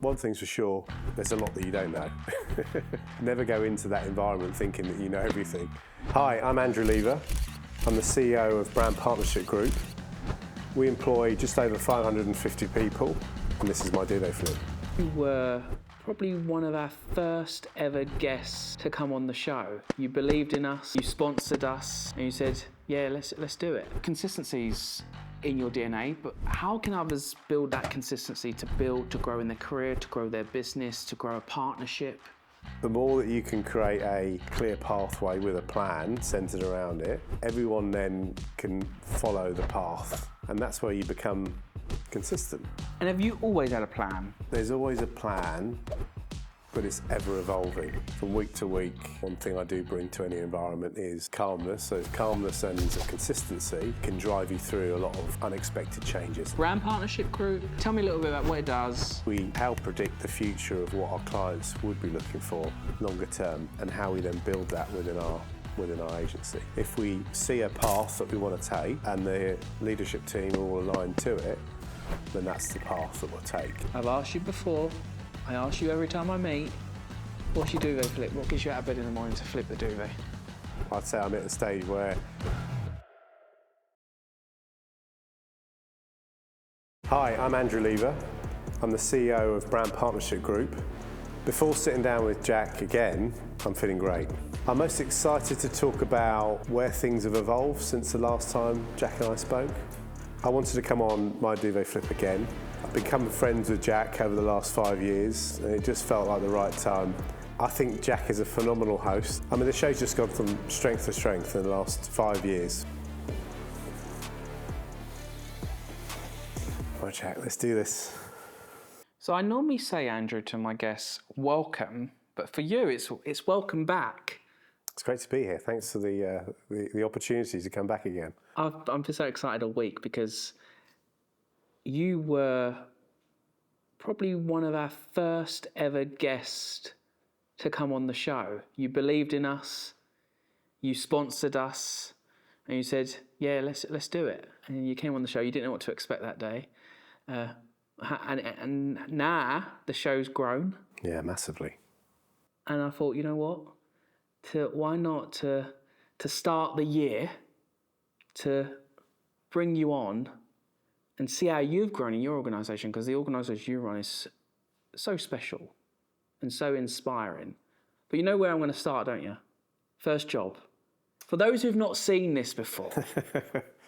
One thing's for sure, there's a lot that you don't know. Never go into that environment thinking that you know everything. Hi, I'm Andrew Lever. I'm the CEO of Brand Partnership Group. We employ just over 550 people, and this is my Duvet flip. You were probably one of our first ever guests to come on the show. You believed in us, you sponsored us, and you said, yeah, let's do it. Consistency's in your DNA, but how can others build that consistency to grow in their career, to grow their business, to grow a partnership? The more that you can create a clear pathway with a plan centred around it, everyone then can follow the path, and that's where you become consistent. And have you always had a plan? There's always a plan, but it's ever evolving from week to week. One thing I do bring to any environment is calmness. So calmness and consistency can drive you through a lot of unexpected changes. Brand Partnership Group, tell me a little bit about what it does. We help predict the future of what our clients would be looking for longer term and how we then build that within our agency. If we see a path that we want to take and the leadership team are all aligned to it, then that's the path that we'll take. I've asked you before, I ask you every time I meet, what's your duvet flip? What gets you out of bed in the morning to flip the duvet? I'd say I'm at the stage where... Hi, I'm Andrew Lever. I'm the CEO of Brand Partnership Group. Before sitting down with Jack again, I'm feeling great. I'm most excited to talk about where things have evolved since the last time Jack and I spoke. I wanted to come on my duvet flip again. I've become friends with Jack over the last 5 years, and it just felt like the right time. I think Jack is a phenomenal host. I mean, the show's just gone from strength to strength in the last 5 years. Right, Jack, let's do this. So I normally say, Andrew, to my guests, welcome, but for you, it's welcome back. It's great to be here. Thanks for the opportunity to come back again. I'm just so excited all week because you were probably one of our first ever guests to come on the show. You believed in us, you sponsored us, and you said, yeah, let's do it. And you came on the show, you didn't know what to expect that day. And now the show's grown. Yeah, massively. And I thought, you know what? Why not to start the year, to bring you on and see how you've grown in your organisation, because the organisation you run is so special and so inspiring. But you know where I'm going to start, don't you? First job. For those who've not seen this before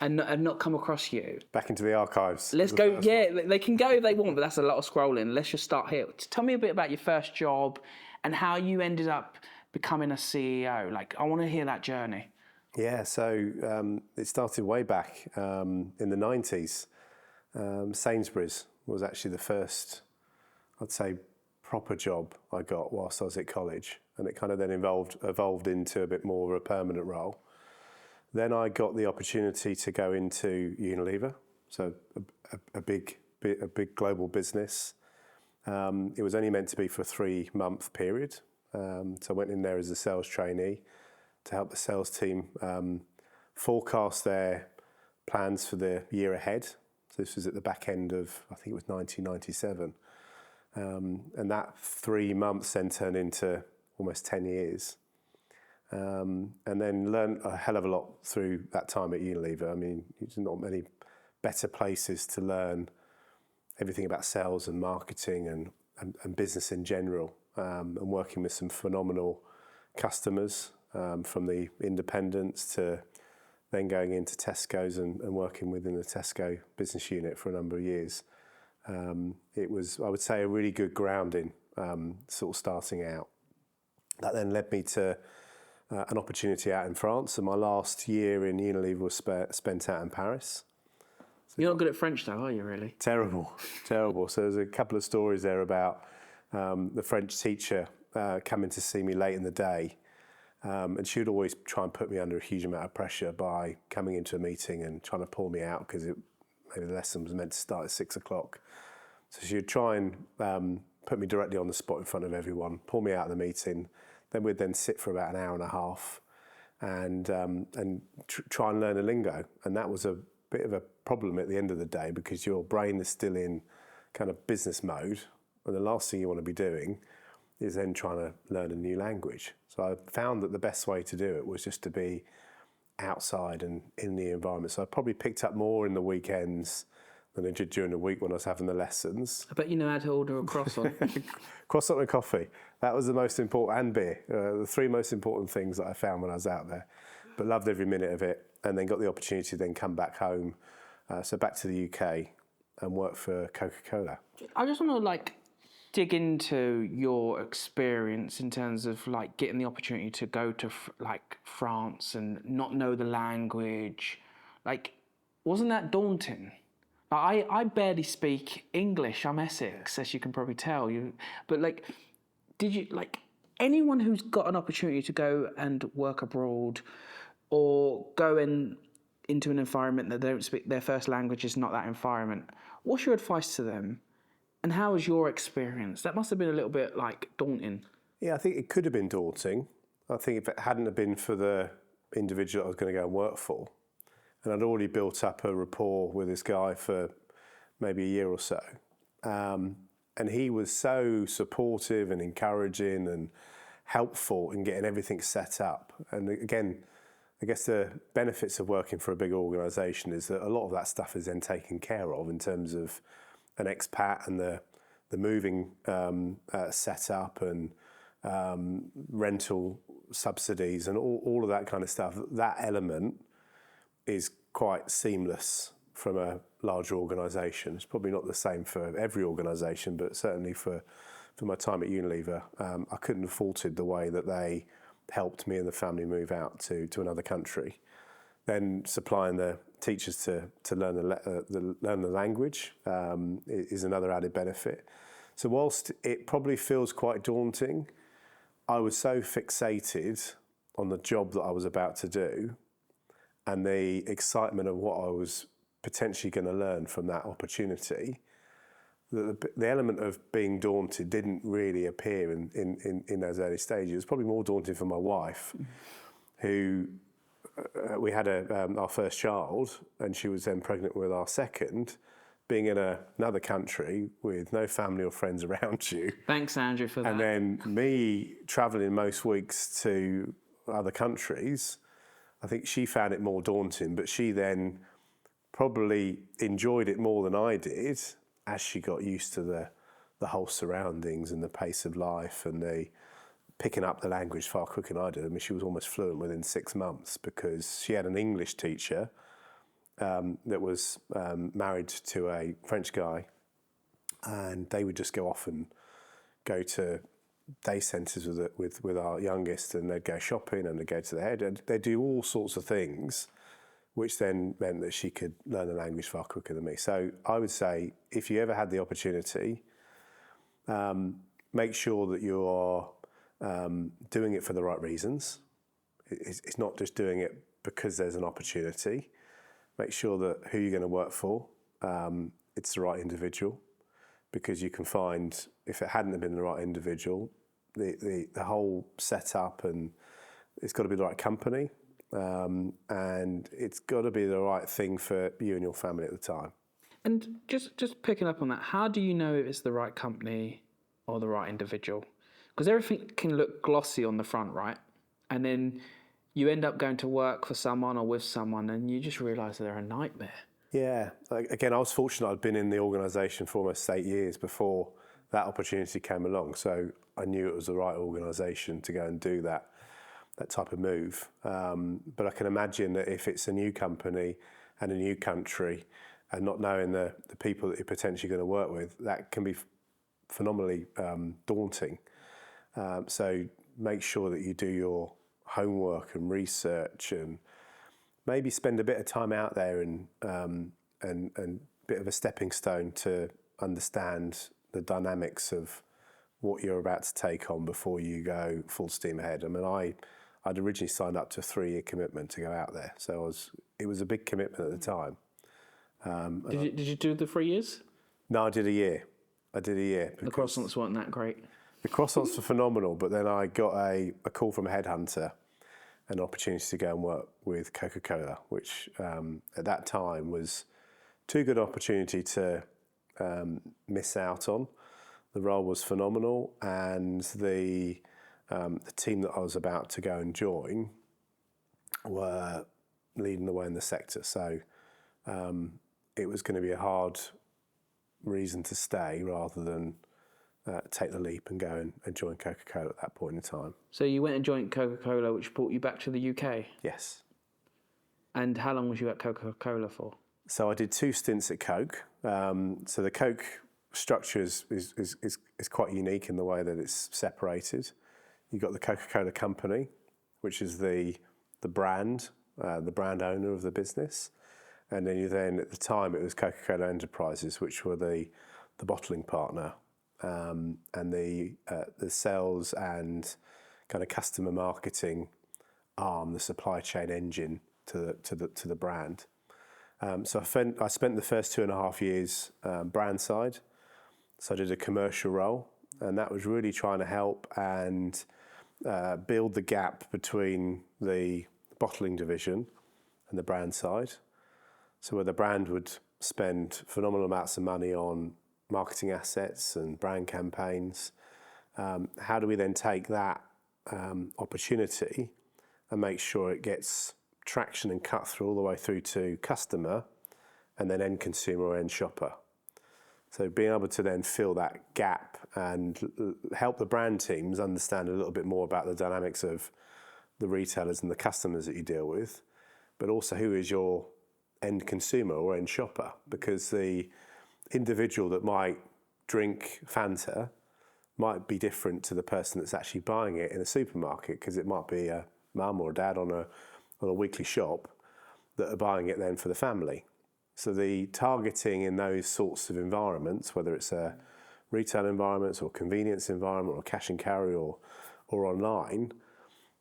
and not come across you. Back into the archives. Let's go, yeah, they can go if they want, but that's a lot of scrolling. Let's just start here. Tell me a bit about your first job and how you ended up becoming a CEO. Like, I want to hear that journey. Yeah, so it started way back in the 90s. Sainsbury's was actually the first, I'd say, proper job I got whilst I was at college, and it kind of then evolved into a bit more of a permanent role. Then I got the opportunity to go into Unilever, so a big global business. It was only meant to be for a 3-month period, so I went in there as a sales trainee to help the sales team forecast their plans for the year ahead. So this was at the back end of, I think it was 1997. And that 3 months then turned into almost 10 years. And then learned a hell of a lot through that time at Unilever. I mean, there's not many better places to learn everything about sales and marketing and business in general, and working with some phenomenal customers, from the independents to then going into Tesco's and working within the Tesco business unit for a number of years. It was, I would say, a really good grounding, sort of starting out. That then led me to an opportunity out in France, and my last year in Unilever was spent out in Paris. So you're not good at French though, are you really? Terrible. So there's a couple of stories there about the French teacher coming to see me late in the day. And she would always try and put me under a huge amount of pressure by coming into a meeting and trying to pull me out because maybe the lesson was meant to start at 6 o'clock. So she would try and put me directly on the spot in front of everyone, pull me out of the meeting. Then we'd then sit for about an hour and a half and try and learn a lingo. And that was a bit of a problem at the end of the day because your brain is still in kind of business mode And the last thing you want to be doing is then trying to learn a new language. So I found that the best way to do it was just to be outside and in the environment. So I probably picked up more in the weekends than I did during the week when I was having the lessons. I bet you know how to order a croissant. Croissant and coffee. That was the most important, and beer. The three most important things that I found when I was out there. But loved every minute of it, and then got the opportunity to then come back home. So back to the UK and work for Coca-Cola. I just want to dig into your experience in terms of getting the opportunity to go to France and not know the language. Wasn't that daunting? I barely speak English. I'm Essex, as you can probably tell. But did you anyone who's got an opportunity to go and work abroad or go into an environment that they don't speak, their first language is not that environment, what's your advice to them? And how was your experience? That must have been a little bit daunting. Yeah, I think it could have been daunting. I think if it hadn't have been for the individual I was going to go and work for, and I'd already built up a rapport with this guy for maybe a year or so. And he was so supportive and encouraging and helpful in getting everything set up. And again, I guess the benefits of working for a big organisation is that a lot of that stuff is then taken care of in terms of an expat and the moving setup and rental subsidies and all of that kind of stuff. That element is quite seamless from a larger organisation. It's probably not the same for every organisation, but certainly for my time at Unilever, I couldn't have faulted the way that they helped me and the family move out to another country. Then supplying the teachers to learn the language is another added benefit. So whilst it probably feels quite daunting, I was so fixated on the job that I was about to do and the excitement of what I was potentially going to learn from that opportunity, that the element of being daunted didn't really appear in those early stages. It was probably more daunting for my wife, who we had our first child, and she was then pregnant with our second, being in another country with no family or friends around you. Thanks, Andrew, for that. And then me travelling most weeks to other countries, I think she found it more daunting, but she then probably enjoyed it more than I did as she got used to the whole surroundings and the pace of life and the picking up the language far quicker than I did. I mean, she was almost fluent within 6 months because she had an English teacher that was married to a French guy, and they would just go off and go to day centres with our youngest, and they'd go shopping and they'd go to the head, and they'd do all sorts of things, which then meant that she could learn the language far quicker than me. So I would say, if you ever had the opportunity, make sure that you are doing it for the right reasons. It's not just doing it because there's an opportunity. Make sure that who you're going to work for, it's the right individual, because you can find, if it hadn't been the right individual, the whole setup, and it's got to be the right company, and it's got to be the right thing for you and your family at the time. And just picking up on that, how do you know if it's the right company or the right individual? Because everything can look glossy on the front, right? And then you end up going to work for someone or with someone, and you just realise they're a nightmare. Yeah. Again, I was fortunate. I'd been in the organisation for almost 8 years before that opportunity came along. So I knew it was the right organisation to go and do that type of move. But I can imagine that if it's a new company and a new country and not knowing the people that you're potentially going to work with, that can be phenomenally daunting. So make sure that you do your homework and research, and maybe spend a bit of time out there and bit of a stepping stone to understand the dynamics of what you're about to take on before you go full steam ahead. I mean, I'd originally signed up to a 3-year commitment to go out there, so it was a big commitment at the time. Did you do the 3 years? No, I did a year. The croissants weren't that great. The croissants were phenomenal, but then I got a call from a headhunter, an opportunity to go and work with Coca-Cola, which at that time was too good an opportunity to miss out on. The role was phenomenal, and the team that I was about to go and join were leading the way in the sector. So it was going to be a hard reason to stay rather than take the leap and go and join Coca-Cola at that point in time. So you went and joined Coca-Cola, which brought you back to the UK? Yes. And how long was you at Coca-Cola for? So I did 2 stints at Coke. So the Coke structure is quite unique in the way that it's separated. You've got the Coca-Cola company, which is the brand owner of the business. And then at the time it was Coca-Cola Enterprises, which were the bottling partner, and the sales and kind of customer marketing arm, the supply chain engine to the brand. So I spent the first 2.5 years brand side. So I did a commercial role, and that was really trying to help and build the gap between the bottling division and the brand side. So where the brand would spend phenomenal amounts of money on marketing assets and brand campaigns, how do we then take that opportunity and make sure it gets traction and cut through all the way through to customer and then end consumer or end shopper? So being able to then fill that gap and help the brand teams understand a little bit more about the dynamics of the retailers and the customers that you deal with, but also who is your end consumer or end shopper, because the individual that might drink Fanta might be different to the person that's actually buying it in a supermarket, because it might be a mum or a dad on a weekly shop that are buying it then for the family. So the targeting in those sorts of environments, whether it's a retail environment or convenience environment or cash and carry or online,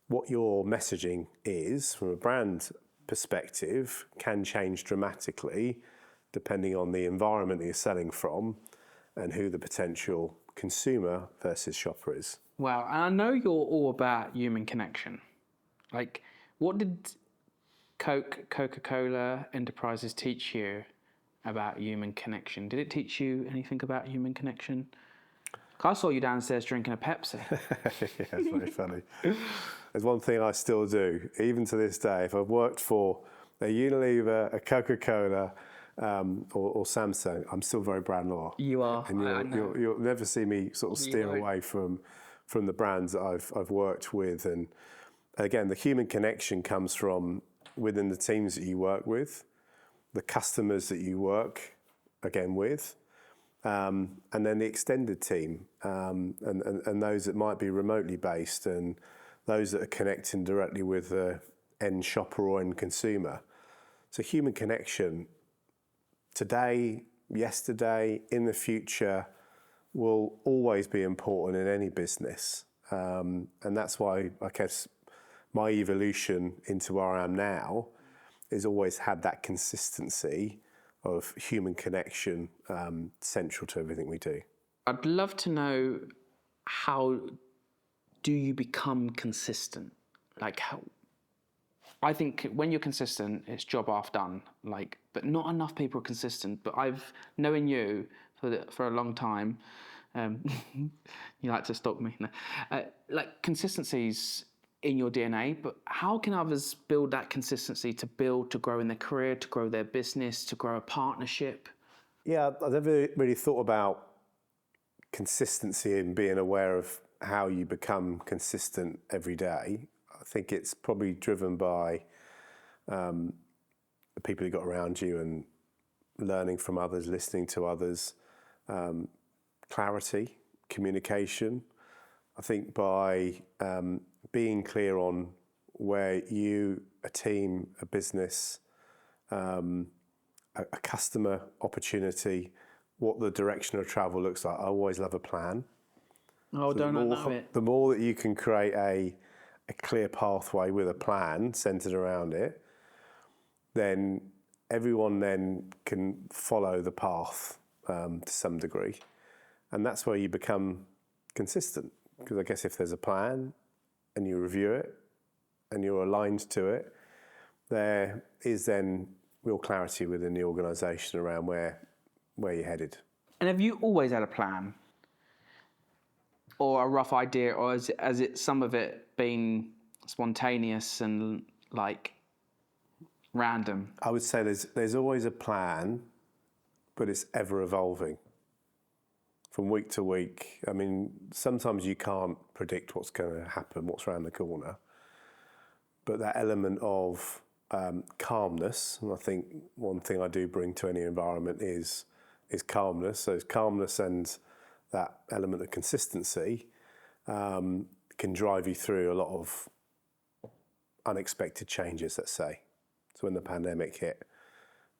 what your messaging is from a brand perspective can change dramatically depending on the environment that you're selling from and who the potential consumer versus shopper is. Wow, and I know you're all about human connection. Like, what did Coca-Cola Enterprises teach you about human connection? Did it teach you anything about human connection? I saw you downstairs drinking a Pepsi. Yeah, it's very funny. There's one thing I still do, even to this day. If I've worked for a Unilever, a Coca-Cola, or Samsung, I'm still very brand loyal. You are. And you'll never see me sort of steer away from the brands that I've worked with. And again, the human connection comes from within the teams that you work with, the customers that you work, again, with, and then the extended team, and those that might be remotely based, and those that are connecting directly with the end shopper or end consumer. So human connection today, yesterday, in the future will always be important in any business. And that's why I guess my evolution into where I am now has always had that consistency of human connection central to everything we do. I'd love to know, how do you become consistent? Like, how? I think when you're consistent, it's job half done. Like, but not enough people are consistent. But I've known you for a long time. You like to stalk me. No. Like, consistency's in your DNA, but how can others build that consistency to grow in their career, to grow their business, to grow a partnership? Yeah, I've never really thought about consistency and being aware of how you become consistent every day. I think it's probably driven by the people you got around you and learning from others, listening to others, clarity, communication. I think by being clear on where you, a team, a business, a customer opportunity, what the direction of travel looks like. I always love a plan. Oh, So don't I know it? The more that you can create a clear pathway with a plan centered around it, then everyone then can follow the path to some degree. And that's where you become consistent. Because I guess if there's a plan and you review it and you're aligned to it, there is then real clarity within the organisation around where you're headed. And have you always had a plan? or a rough idea, or has it some of it been spontaneous and like random? I would say there's always a plan, but it's ever evolving from week to week. I mean, sometimes you can't predict what's going to happen, what's around the corner. But that element of calmness, and I think one thing I do bring to any environment is calmness. So it's calmness and that element of consistency can drive you through a lot of unexpected changes, let's say. So when the pandemic hit,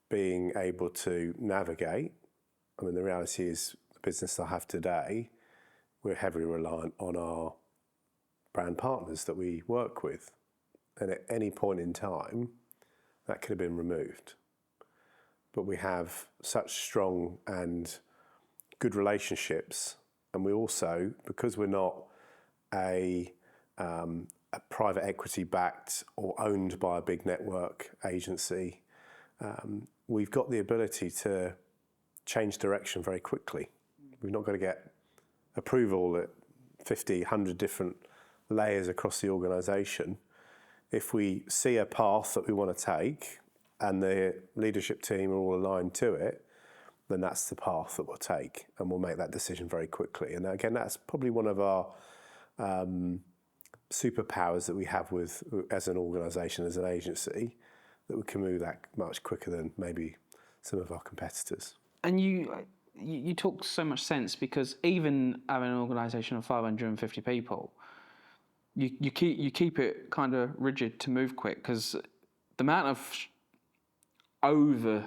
being able to navigate, I mean, the reality is the business I have today, we're heavily reliant on our brand partners that we work with. And at any point in time, that could have been removed. But we have such strong and good relationships, and we also, because we're not a private equity backed or owned by a big network agency, we've got the ability to change direction very quickly. We've not got to get approval at 50, 100 different layers across the organisation. If we see a path that we want to take and the leadership team are all aligned to it, then that's the path that we'll take, and we'll make that decision very quickly. And again, that's probably one of our superpowers that we have with as an organisation, as an agency, that we can move that much quicker than maybe some of our competitors. And you talk so much sense, because even having an organisation of 550 people, you keep it kind of rigid to move quick, because the amount of over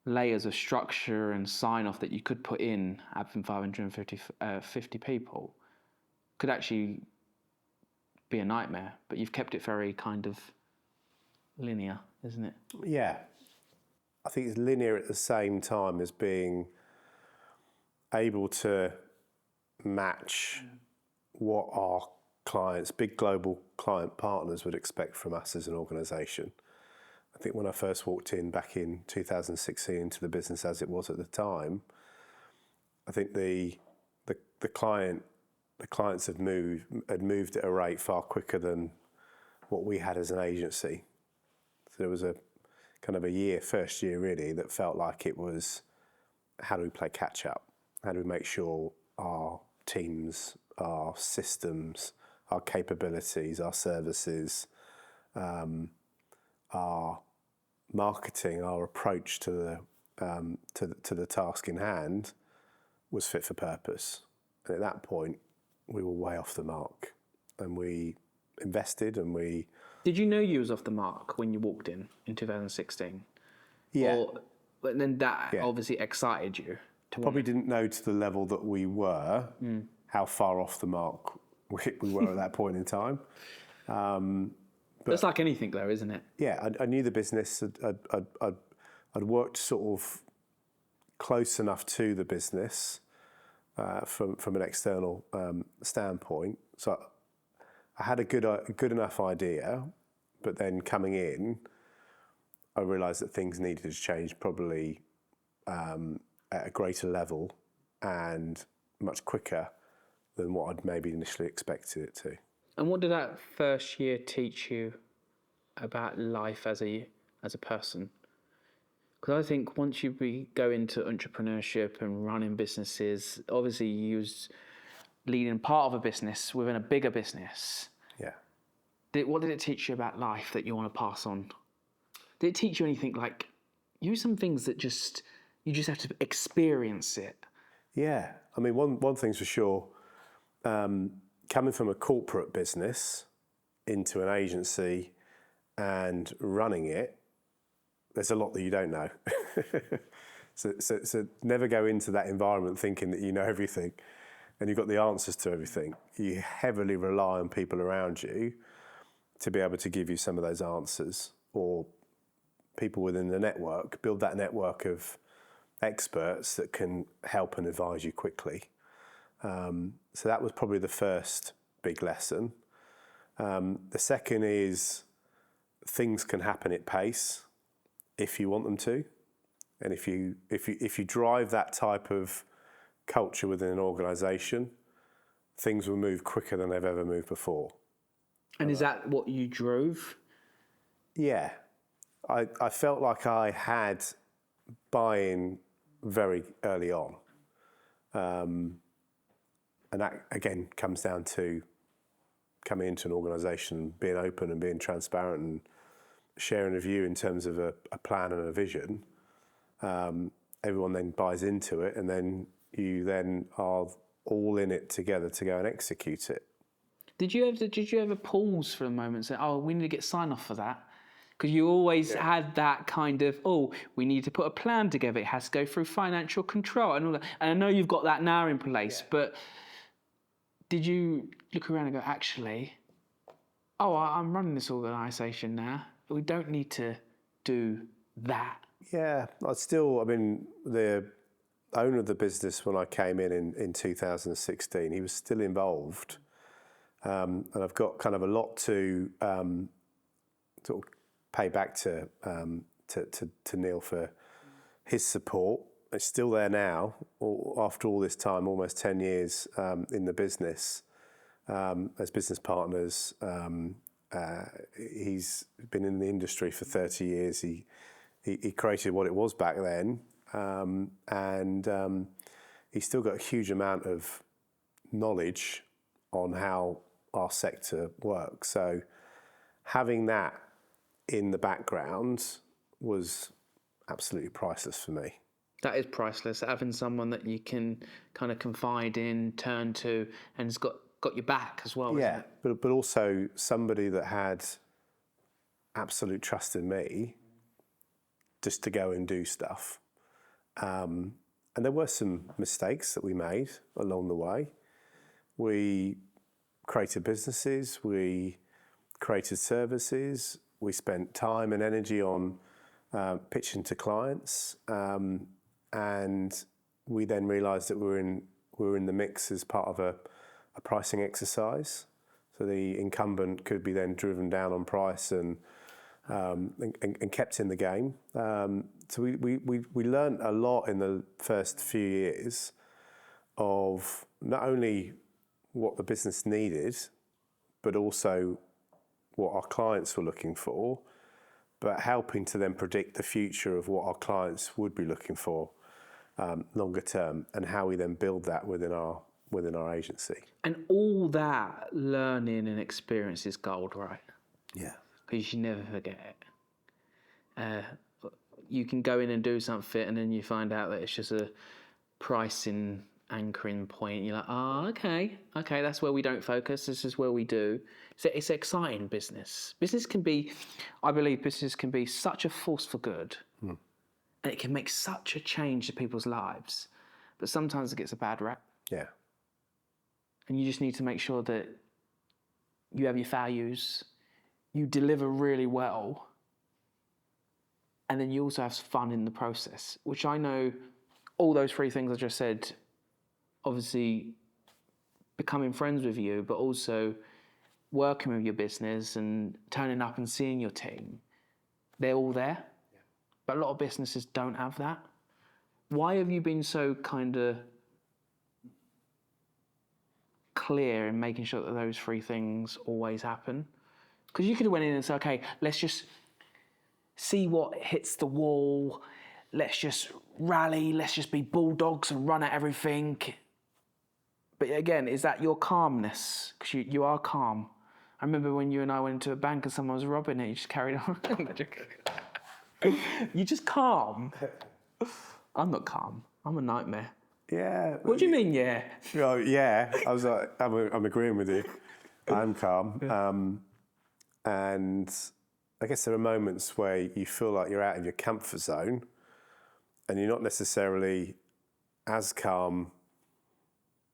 layers of structure and sign off that you could put in having 550 people could actually be a nightmare. But you've kept it very kind of linear, isn't it? Yeah. I think it's linear at the same time as being able to match what our clients, big global client partners, would expect from us as an organisation. I think when I first walked in back in 2016 into the business as it was at the time, I think the clients had moved at a rate far quicker than what we had as an agency. So there was a kind of first year really, that felt like it was, how do we play catch up? How do we make sure our teams, our systems, our capabilities, our services, our marketing, our approach to the task in hand was fit for purpose. And at that point, we were way off the mark, and we invested and we... Did you know you was off the mark when you walked in 2016? Yeah. But then that obviously excited you. Probably didn't know to the level that we were, how far off the mark we were at that point in time. But it's like anything though, isn't it? Yeah, I knew the business. I'd worked sort of close enough to the business from an external standpoint. So I had a good enough idea, but then coming in, I realised that things needed to change probably at a greater level and much quicker than what I'd maybe initially expected it to. And what did that first year teach you about life as a person? Because I think once you go into entrepreneurship and running businesses, obviously you was leading part of a business within a bigger business. Yeah. What did it teach you about life that you want to pass on? Did it teach you anything like, some things that you just have to experience it? Yeah. I mean, one thing's for sure, coming from a corporate business into an agency and running it, there's a lot that you don't know. So never go into that environment thinking that you know everything and you've got the answers to everything. You heavily rely on people around you to be able to give you some of those answers, or people within the network, build that network of experts that can help and advise you quickly. So that was probably the first big lesson. The second is things can happen at pace if you want them to, and if you drive that type of culture within an organisation, things will move quicker than they've ever moved before. And is that what you drove? Yeah, I felt like I had buy-in very early on. And that, again, comes down to coming into an organisation, being open and being transparent and sharing a view in terms of a plan and a vision. Everyone then buys into it, and then you then are all in it together to go and execute it. Did you ever pause for a moment and say, oh, we need to get sign off for that? Because you always had that kind of, oh, we need to put a plan together. It has to go through financial control and all that. And I know you've got that now in place, but did you look around and go, actually, I'm running this organisation now. We don't need to do that. Yeah, the owner of the business when I came in 2016, he was still involved. And I've got kind of a lot to sort of pay back to Neil for his support. It's still there now, after all this time, almost 10 years in the business, as business partners. He's been in the industry for 30 years. He created what it was back then, and he's still got a huge amount of knowledge on how our sector works. So having that in the background was absolutely priceless for me. That is priceless, having someone that you can kind of confide in, turn to, and has got your back as well. Yeah, isn't it? but also somebody that had absolute trust in me just to go and do stuff. And there were some mistakes that we made along the way. We created businesses, we created services, we spent time and energy on pitching to clients, and we then realised that we were in the mix as part of a pricing exercise. So the incumbent could be then driven down on price and kept in the game. So we learned a lot in the first few years of not only what the business needed, but also what our clients were looking for, but helping to then predict the future of what our clients would be looking for longer term, and how we then build that within our agency. And all that learning and experience is gold, right? Yeah. Because you never forget it. You can go in and do something, and then you find out that it's just a pricing anchoring point. You're like, okay, that's where we don't focus. This is where we do. It's exciting business. I believe business can be such a force for good, and it can make such a change to people's lives. But sometimes it gets a bad rap. Yeah. And you just need to make sure that you have your values, you deliver really well, and then you also have fun in the process, which I know all those three things I just said, obviously becoming friends with you, but also working with your business and turning up and seeing your team, they're all there. Yeah. But a lot of businesses don't have that. Why have you been so kind of clear in making sure that those three things always happen? Because you could have went in and said, okay, let's just see what hits the wall. Let's just rally. Let's just be bulldogs and run at everything. But again, is that your calmness? Because you are calm. I remember when you and I went into a bank and someone was robbing it, you just carried on. You're just calm. I'm not calm. I'm a nightmare. Yeah. What do you mean, yeah? Oh, yeah. I was like, I'm agreeing with you. I'm calm. Yeah. And I guess there are moments where you feel like you're out of your comfort zone, and you're not necessarily as calm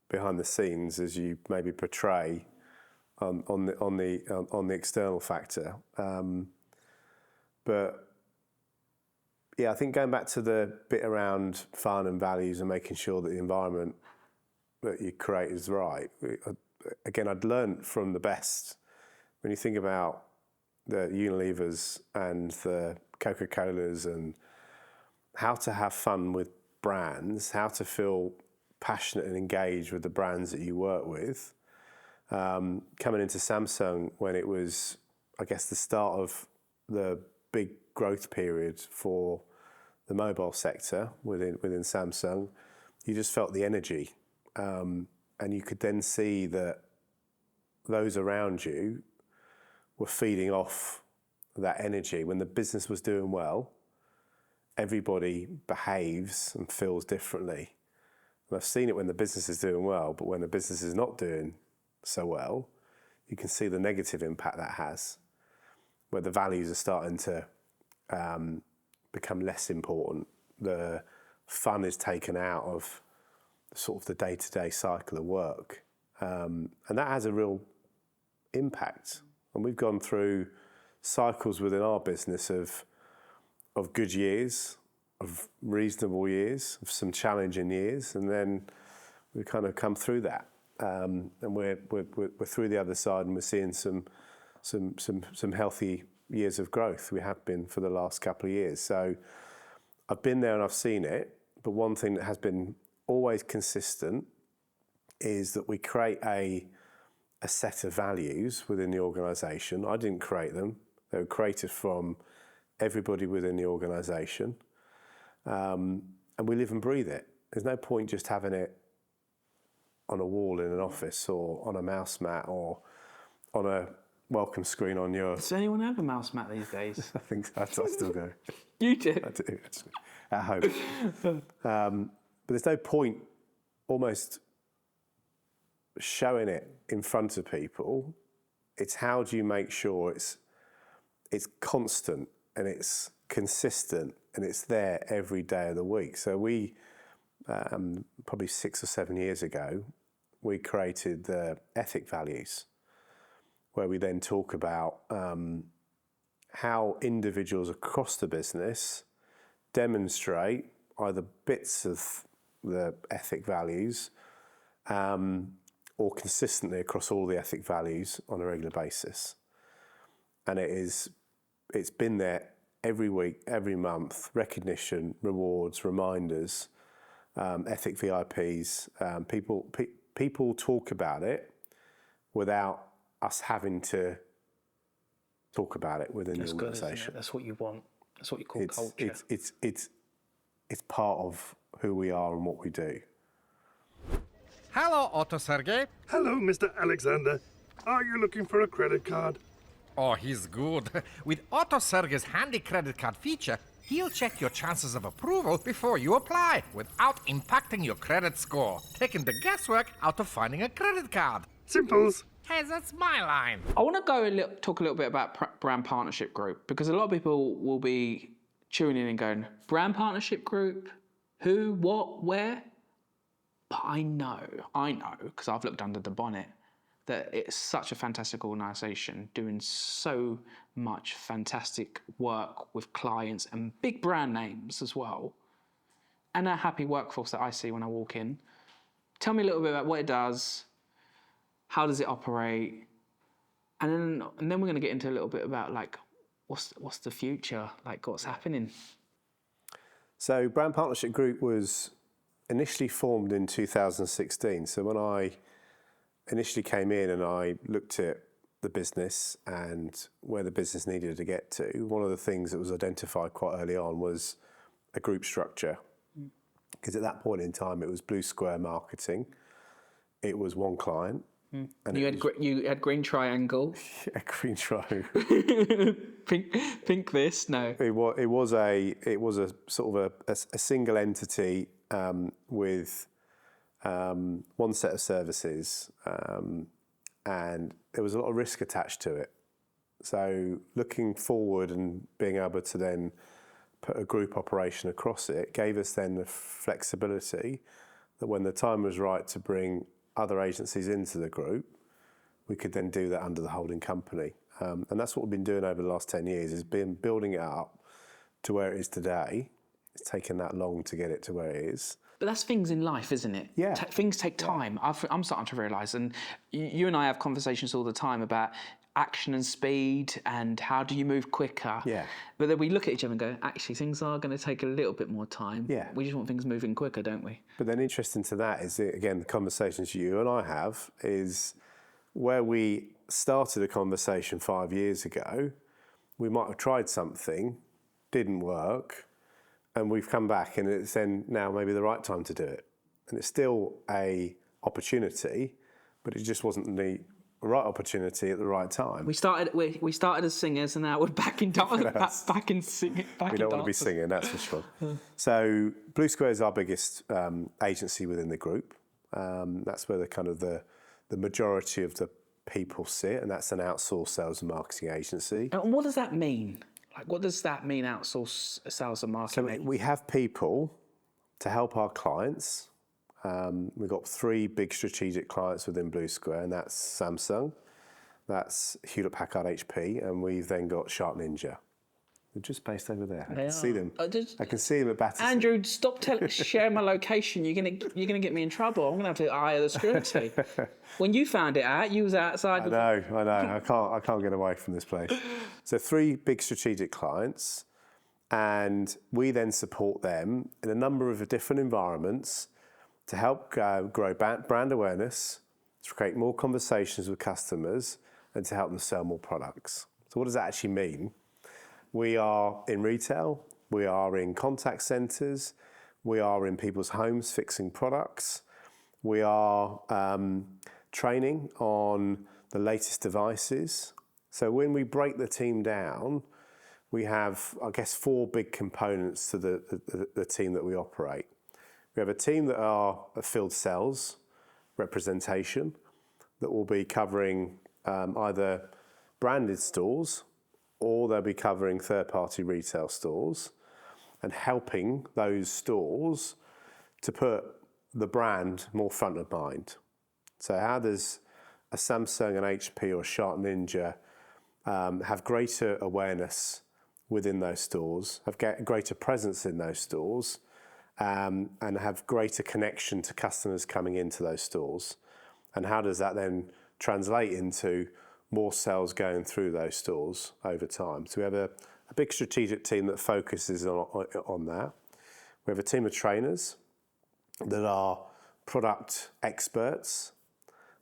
behind the scenes as you maybe portray on the external factor. But yeah, I think going back to the bit around fun and values and making sure that the environment that you create is right. Again, I'd learned from the best. When you think about the Unilevers and the Coca-Colas and how to have fun with brands, how to feel passionate and engaged with the brands that you work with. Coming into Samsung when it was, I guess, the start of the big growth period for the mobile sector within Samsung, you just felt the energy. And you could then see that those around you were feeding off that energy. When the business was doing well, everybody behaves and feels differently. And I've seen it when the business is doing well, but when the business is not doing so well, you can see the negative impact that has, where the values are starting to become less important. The fun is taken out of sort of the day-to-day cycle of work. And that has a real impact. And we've gone through cycles within our business of good years, of reasonable years, of some challenging years, and then we kind of come through that. And we're through the other side, and we're seeing some healthy years of growth. We have been for the last couple of years. So I've been there and I've seen it. But one thing that has been always consistent is that we create a set of values within the organisation. I didn't create them. They were created from everybody within the organisation. And we live and breathe it. There's no point just having it on a wall in an office or on a mouse mat or on a welcome screen on your... Does anyone have a mouse mat these days? I think I still go. You do? I do, actually, at home. But there's no point almost showing it in front of people. It's how do you make sure it's constant and it's consistent and it's there every day of the week. So we, probably 6 or 7 years ago, we created the ethic values, where we then talk about how individuals across the business demonstrate either bits of the ethic values or consistently across all the ethic values on a regular basis. And it's been there every week, every month, recognition, rewards, reminders, ethic VIPs. People talk about it without us having to talk about it within the organisation. That's what you want. That's what you call culture. It's part of who we are and what we do. Hello, Otto Sergey. Hello, Mr. Alexander. Are you looking for a credit card? Oh, he's good. With Otto Sergey's handy credit card feature, he'll check your chances of approval before you apply, without impacting your credit score, taking the guesswork out of finding a credit card. Simples. Hey, that's my line. I want to talk a little bit about brand partnership group, because a lot of people will be tuning in and going, brand partnership group? Who, what, where? But I know, because I've looked under the bonnet, that it's such a fantastic organisation doing so much fantastic work with clients and big brand names as well, and a happy workforce that I see when I walk in. Tell me a little bit about what it does, how does it operate, and then we're going to get into a little bit about like what's the future, like what's happening. So Brand Partnership Group was initially formed in 2016. So when I initially came in and I looked at the business and where the business needed to get to, one of the things that was identified quite early on was a group structure. Because at that point in time, it was blue square marketing. It was one client. And you had green triangle. Yeah, green triangle. pink this, no. It was a sort of a single entity with one set of services, and there was a lot of risk attached to it. So looking forward and being able to then put a group operation across it gave us then the flexibility that when the time was right to bring other agencies into the group, we could then do that under the holding company. And that's what we've been doing over the last 10 years, is been building it up to where it is today. It's taken that long to get it to where it is. But that's things in life, isn't it? Yeah. Things take time. I'm starting to realise, and you and I have conversations all the time about action and speed and how do you move quicker. Yeah. But then we look at each other and go, actually, things are going to take a little bit more time. Yeah. We just want things moving quicker, don't we? But then interesting to that is, again, the conversations you and I have is where we started a conversation 5 years ago, we might have tried something, didn't work, and we've come back and it's then now maybe the right time to do it. And it's still a opportunity, but it just wasn't the right opportunity at the right time. We started as singers and now we're back in back in singing. We don't want to be singing, that's for sure. So Blue Square is our biggest agency within the group. That's where the majority of the people sit, and that's an outsourced sales and marketing agency. And what does that mean? Like, what does that mean, outsource sales and marketing? So we have people to help our clients. We've got 3 big strategic clients within Blue Square, and that's Samsung, that's Hewlett Packard HP, and we've then got SharkNinja. They're just based over there. I can see them. I can see them at Battersea. Andrew, stop sharing my location. You're gonna get me in trouble. I'm gonna have to hire the security. When you found it out, you was outside. I know. I can't get away from this place. So 3 big strategic clients, and we then support them in a number of different environments to help grow brand awareness, to create more conversations with customers, and to help them sell more products. So what does that actually mean? We are in retail, we are in contact centres, we are in people's homes fixing products, we are training on the latest devices. So when we break the team down, we have, I guess, 4 big components to the team that we operate. We have a team that are a field sales representation that will be covering either branded stores or they'll be covering third-party retail stores and helping those stores to put the brand more front of mind. So how does a Samsung, an HP or a SharkNinja have greater awareness within those stores, have greater presence in those stores, and have greater connection to customers coming into those stores? And how does that then translate into more sales going through those stores over time? So we have a big strategic team that focuses on that. We have a team of trainers that are product experts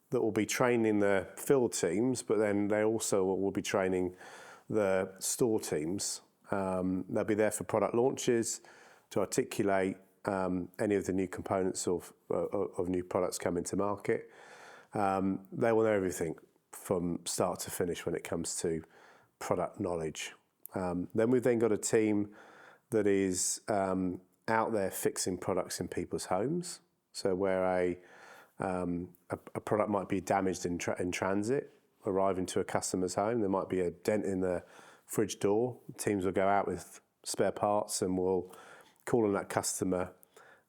that will be training the field teams, but then they also will be training the store teams. They'll be there for product launches to articulate any of the new components of new products coming to market. They will know everything from start to finish when it comes to product knowledge. Then we've got a team that is out there fixing products in people's homes. So where a product might be damaged in transit, arriving to a customer's home, there might be a dent in the fridge door. Teams will go out with spare parts and will call on that customer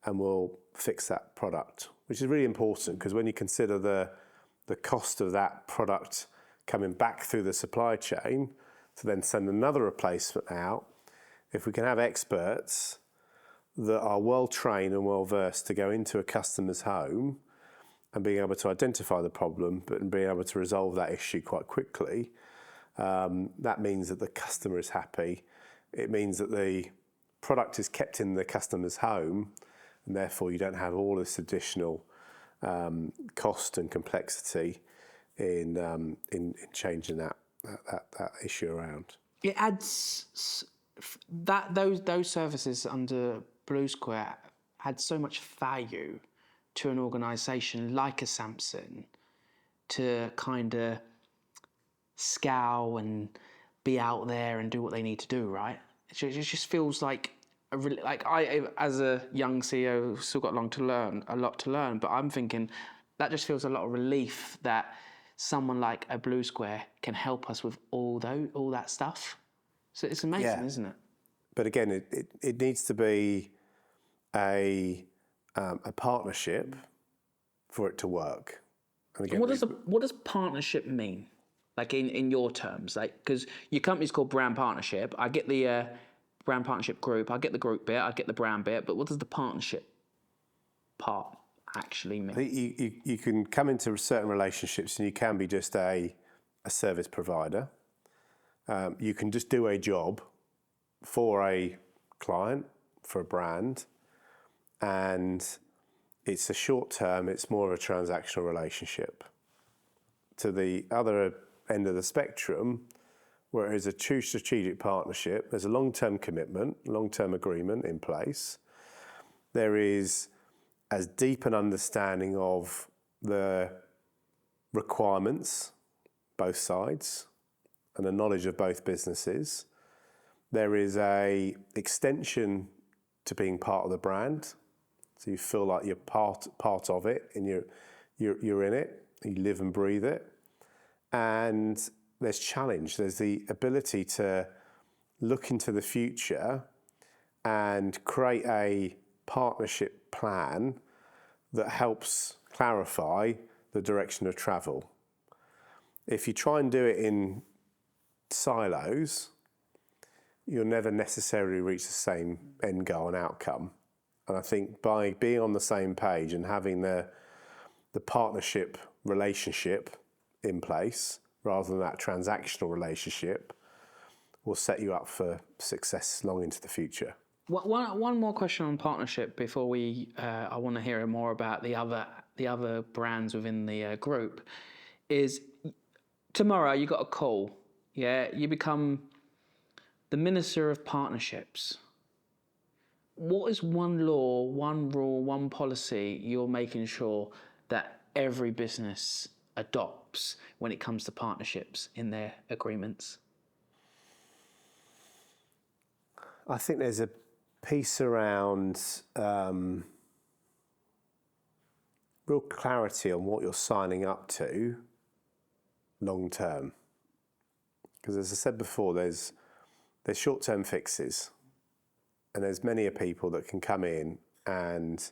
and will fix that product, which is really important because when you consider the cost of that product coming back through the supply chain to then send another replacement out, if we can have experts that are well trained and well versed to go into a customer's home and being able to identify the problem but being able to resolve that issue quite quickly, that means that the customer is happy. It means that the product is kept in the customer's home, and therefore you don't have all this additional cost and complexity in changing that issue around. It adds those services under Blue Square add so much value to an organisation like a Samsung to kind of scowl and be out there and do what they need to do, right? It just feels like I, as a young CEO, still got a lot to learn. But I'm thinking that just feels a lot of relief that someone like a Blue Square can help us with all that stuff. So it's amazing, isn't it? But again, it needs to be a partnership for it to work. And again, what does partnership mean? Like in your terms, like because your company's called Brand Partnership. I get the brand partnership group. I get the group bit. I get the brand bit. But what does the partnership part actually mean? I think you can come into certain relationships and you can be just a a service provider. You can just do a job for a client, for a brand, and it's a short term, it's more of a transactional relationship. To the other end of the spectrum, where it is a true strategic partnership, there's a long-term commitment, long-term agreement in place. There is as deep an understanding of the requirements, both sides, and the knowledge of both businesses. There is a extension to being part of the brand, so you feel like you're part of it, and you're in it, you live and breathe it. And there's challenge. There's the ability to look into the future and create a partnership plan that helps clarify the direction of travel. If you try and do it in silos, you'll never necessarily reach the same end goal and outcome. And I think by being on the same page and having the partnership relationship in place, rather than that transactional relationship, will set you up for success long into the future. One more question on partnership before I want to hear more about the other brands within the group. Is tomorrow you got a call, yeah? You become the Minister of Partnerships. What is one law, one rule, one policy you're making sure that every business adopts when it comes to partnerships in their agreements? I think there's a piece around real clarity on what you're signing up to long term. Because as I said before, there's short-term fixes, and there's many a people that can come in and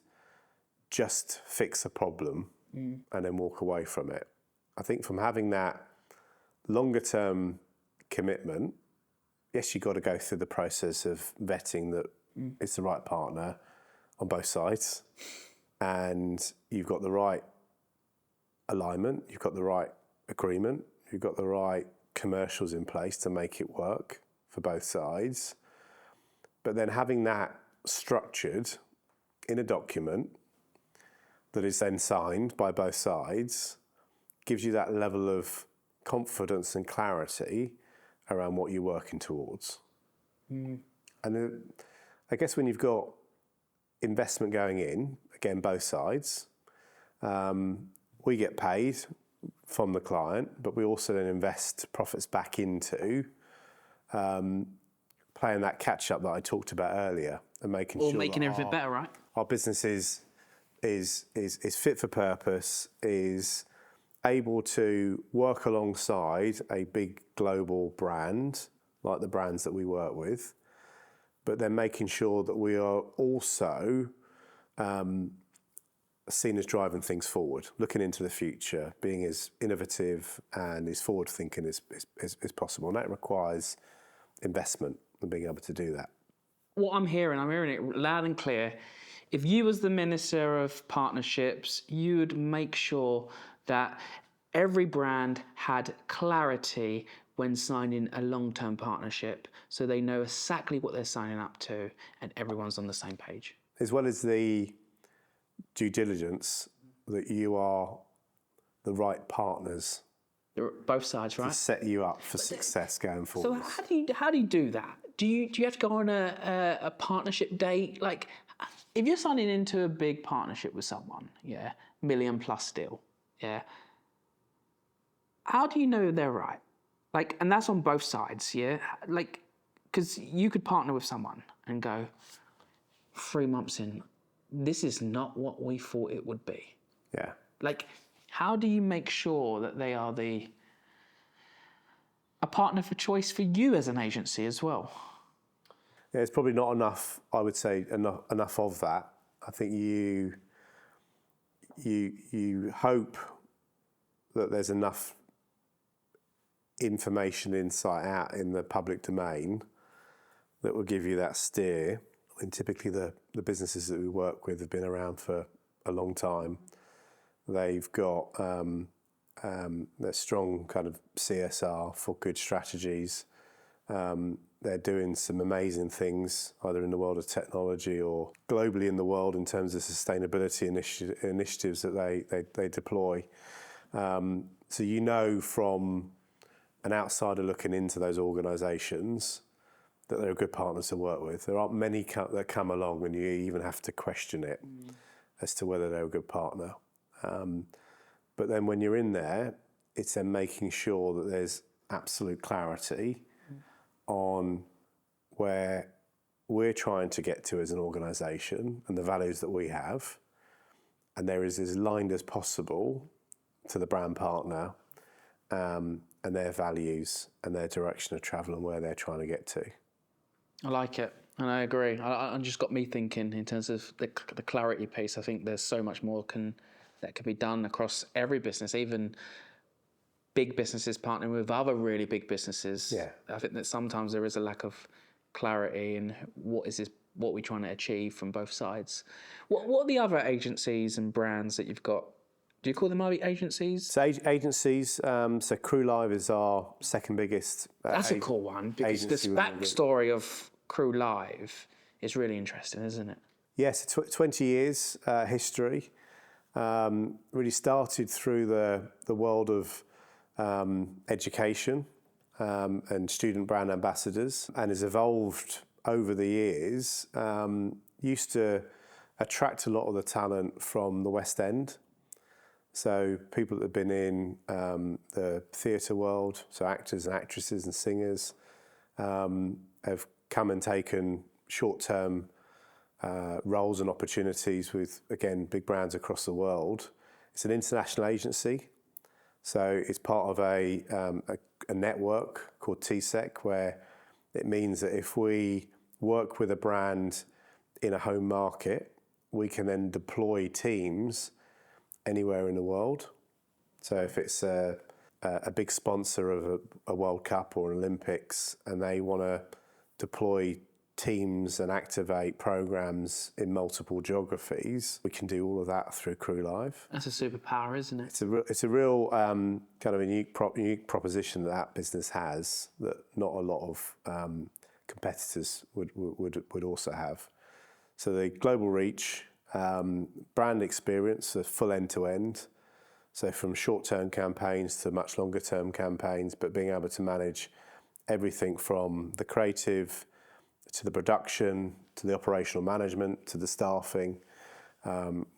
just fix a problem and then walk away from it. I think from having that longer-term commitment, yes, you've got to go through the process of vetting that it's the right partner on both sides, and you've got the right alignment, you've got the right agreement, you've got the right commercials in place to make it work for both sides. But then having that structured in a document that is then signed by both sides gives you that level of confidence and clarity around what you're working towards. And I guess when you've got investment going in, again, both sides, we get paid from the client, but we also then invest profits back into playing that catch up that I talked about earlier and making sure making everything better, right? Our business is fit for purpose, is able to work alongside a big global brand like the brands that we work with, but then making sure that we are also seen as driving things forward, looking into the future, being as innovative and as forward thinking as possible. And that requires investment and being able to do that. What I'm hearing it loud and clear. If you was the Minister of Partnerships, you would make sure that every brand had clarity when signing a long-term partnership, so they know exactly what they're signing up to and everyone's on the same page. As well as the due diligence that you are the right partners. Both sides, right? To set you up for success going forward. So how do you do that? Do you have to go on a partnership date? Like, if you're signing into a big partnership with someone, yeah, $1 million+ deal, yeah, how do you know they're right? Like, and that's on both sides, yeah? Like, because you could partner with someone and go, 3 months in, this is not what we thought it would be. Yeah. Like, how do you make sure that they are a partner for choice for you as an agency as well? Yeah, it's probably not enough, I would say, enough of that. I think you hope that there's enough information, insight out in the public domain that will give you that steer. And typically the businesses that we work with have been around for a long time. They've got There's strong kind of CSR for good strategies. They're doing some amazing things, either in the world of technology or globally in the world in terms of sustainability initiatives that they deploy. So you know from an outsider looking into those organisations that they're a good partner to work with. There aren't many that come along and you even have to question it as to whether they're a good partner. But then when you're in there, it's then making sure that there's absolute clarity on where we're trying to get to as an organisation and the values that we have, and there is as aligned as possible to the brand partner and their values and their direction of travel and where they're trying to get to. I like it, and I agree. I just got me thinking in terms of the clarity piece. I think there's so much more that can be done across every business, even big businesses partnering with other really big businesses. Yeah. I think that sometimes there is a lack of clarity in what we're trying to achieve from both sides. What are the other agencies and brands that you've got? Do you call them agencies? So agencies, so Crew Live is our second biggest. That's a cool one, because this backstory of Crew Live is really interesting, isn't it? Yes, 20 years history. Really started through the world of education and student brand ambassadors, and has evolved over the years. Used to attract a lot of the talent from the West End. So people that have been in the theatre world, so actors and actresses and singers, have come and taken short-term roles and opportunities with, again, big brands across the world. It's an international agency, so it's part of a network called TSEC, where it means that if we work with a brand in a home market, we can then deploy teams anywhere in the world. So if it's a big sponsor of a World Cup or an Olympics and they want to deploy teams and activate programs in multiple geographies, we can do all of that through Crew Live. That's a superpower, isn't it? It's a real kind of a unique proposition that business has that not a lot of competitors would also have. So the global reach, brand experience, a full end-to-end. So from short-term campaigns to much longer-term campaigns, but being able to manage everything from the creative to the production, to the operational management, to the staffing.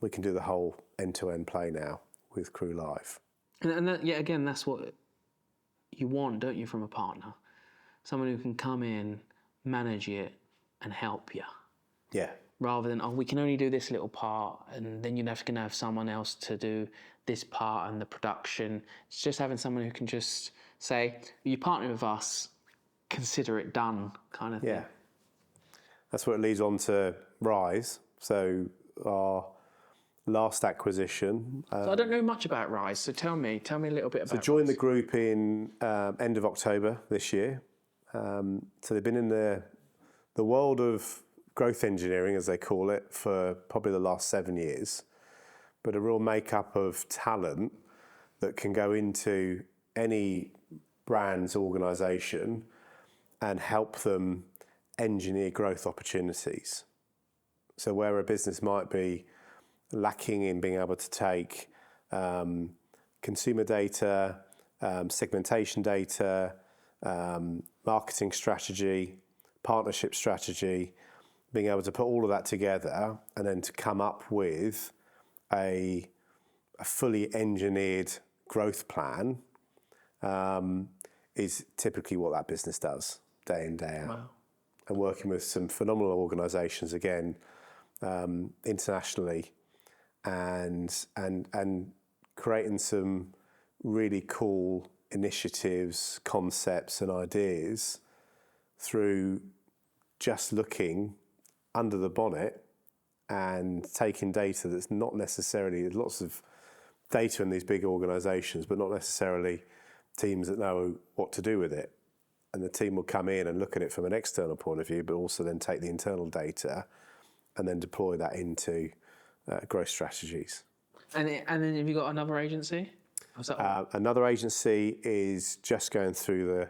We can do the whole end-to-end play now with Crew Live. And that, yeah, again, that's what you want, don't you, from a partner? Someone who can come in, manage it, and help you. Yeah. Rather than, we can only do this little part, and then you're going to have someone else to do this part and the production. It's just having someone who can just say, you partner with us, consider it done, kind of thing. Yeah. That's what it leads on to Rise. So our last acquisition. So I don't know much about Rise, so tell me a little bit about So joined Rise. the group in end of October this year. So they've been in the world of growth engineering, as they call it, for probably the last 7 years, but a real makeup of talent that can go into any brand's organisation and help them engineer growth opportunities. So where a business might be lacking in being able to take consumer data, segmentation data, marketing strategy, partnership strategy, being able to put all of that together and then to come up with a fully engineered growth plan is typically what that business does day in, day out. Wow. And working with some phenomenal organisations again, internationally, and creating some really cool initiatives, concepts, and ideas through just looking under the bonnet and taking data that's not necessarily, there's lots of data in these big organisations, but not necessarily teams that know what to do with it. And the team will come in and look at it from an external point of view, but also then take the internal data and then deploy that into growth strategies. And then have you got another agency? How's that? Another agency is just going through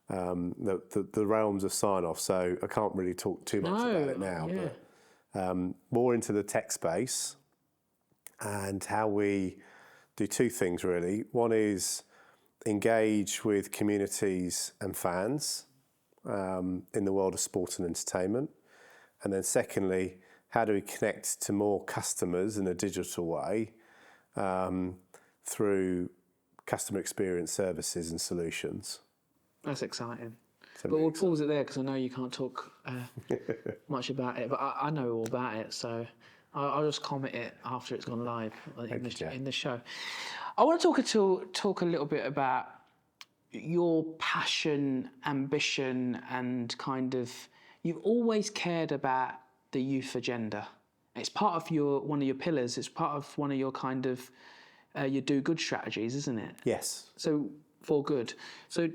the realms of sign-off, so I can't really talk too much about it now. Yeah. But more into the tech space and how we do two things really. One is engage with communities and fans in the world of sport and entertainment, and then secondly, how do we connect to more customers in a digital way through customer experience services and solutions. That's exciting. But we'll pause it there because I know you can't talk much about it, but I know all about it, so I'll just comment it after it's gone live in the show. I want to talk a little bit about your passion, ambition, and kind of, you've always cared about the youth agenda. It's part of one of your pillars. It's part of one of your kind of your do good strategies, isn't it? Yes. So for good. So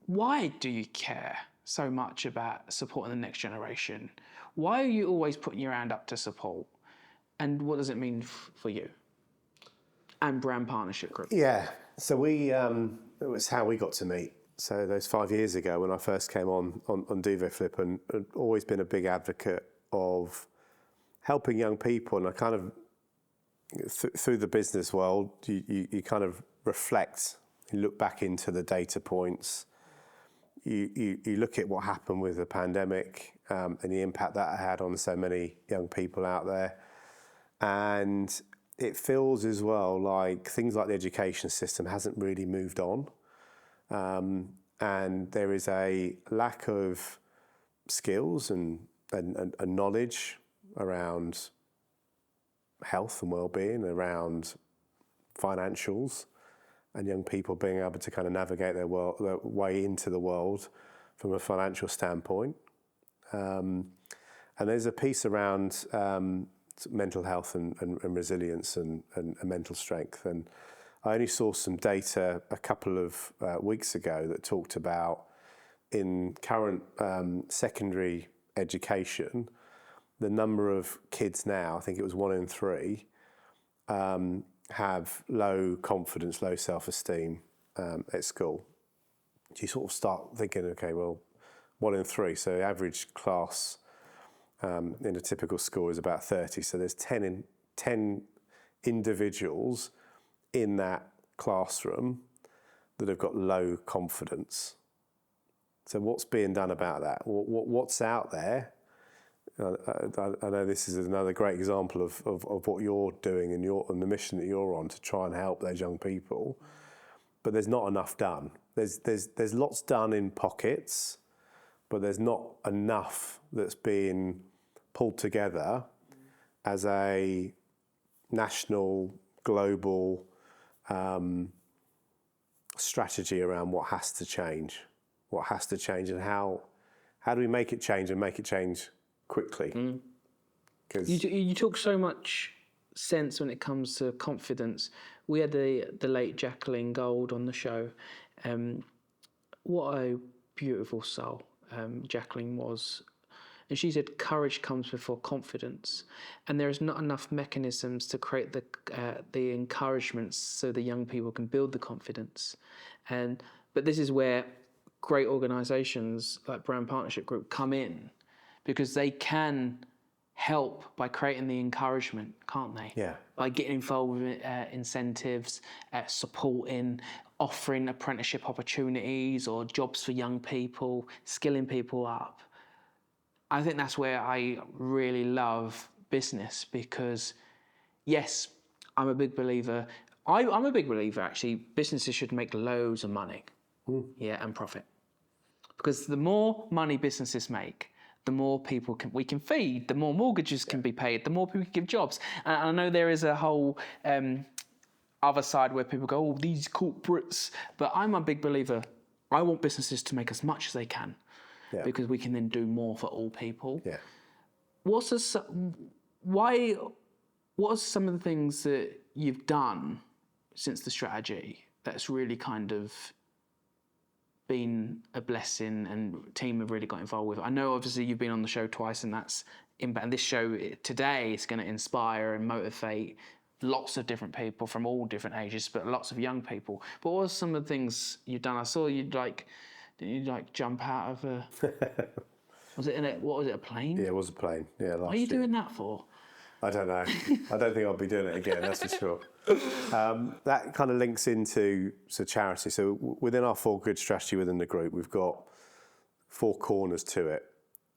why do you care so much about supporting the next generation? Why are you always putting your hand up to support? And what does it mean for you and Brand Partnership Group? Yeah. So it was how we got to meet. So those 5 years ago when I first came on Duvet Flip, and I'd always been a big advocate of helping young people, and I kind of through the business world, you kind of reflect, you look back into the data points, you look at what happened with the pandemic and the impact that had on so many young people out there, and it feels as well like things like the education system hasn't really moved on, and there is a lack of skills and knowledge around health and well-being, around financials, and young people being able to kind of navigate their way into the world from a financial standpoint. And there's a piece around mental health and resilience and mental strength. And I only saw some data a couple of weeks ago that talked about in current secondary education, the number of kids now, I think it was 1 in 3, have low confidence, low self-esteem at school. You sort of start thinking, okay, well, 1 in 3, so the average class in a typical school is about 30, so there's 10 individuals in that classroom that have got low confidence. So what's being done about that? What's out there? I know this is another great example of what you're doing and the mission that you're on to try and help those young people, but there's not enough done. There's lots done in pockets, but there's not enough that's being pulled together as a national, global strategy around what has to change, and how do we make it change and make it change quickly. You talk so much sense when it comes to confidence. We had the late Jacqueline Gold on the show. What a beautiful soul Jacqueline was. And she said courage comes before confidence, and there is not enough mechanisms to create the encouragements so the young people can build the confidence. But this is where great organisations like Brand Partnership Group come in, because they can help by creating the encouragement, can't they? Yeah. By getting involved with incentives, supporting, offering apprenticeship opportunities or jobs for young people, skilling people up. I think that's where I really love business, because yes, I'm a big believer. I'm a big believer, actually, businesses should make loads of money, and profit. Because the more money businesses make, the more people we can feed, the more mortgages can be paid, the more people can give jobs. And I know there is a whole other side where people go, oh, these corporates. But I'm a big believer. I want businesses to make as much as they can, because we can then do more for all people. Yeah. What are some of the things that you've done since the strategy that's really kind of been a blessing and team have really got involved with? I know obviously you've been on the show twice, and that's and this show today is going to inspire and motivate lots of different people from all different ages, but lots of young people. But what are some of the things you've done? I saw didn't you jump out of a, was it a plane? Yeah, it was a plane. Yeah, last What are you year. doing that for? I don't know. I don't think I'll be doing it again, that's for sure. That kind of links into charity. So within our 4 Good strategy within the group, we've got 4 corners to it.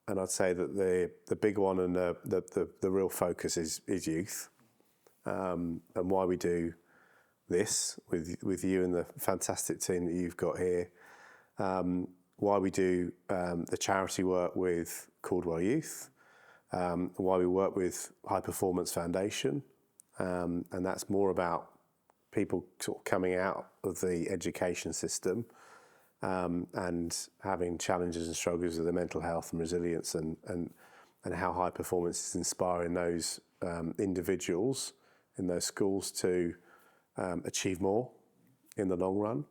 And I'd say that the big one and the real focus is youth. And why we do this with you and the fantastic team that you've got here. Why we do the charity work with Caldwell Youth. Why we work with High Performance Foundation. And that's more about people sort of coming out of the education system and having challenges and struggles with their mental health and resilience and how high performance is inspiring those individuals in those schools to achieve more in the long run.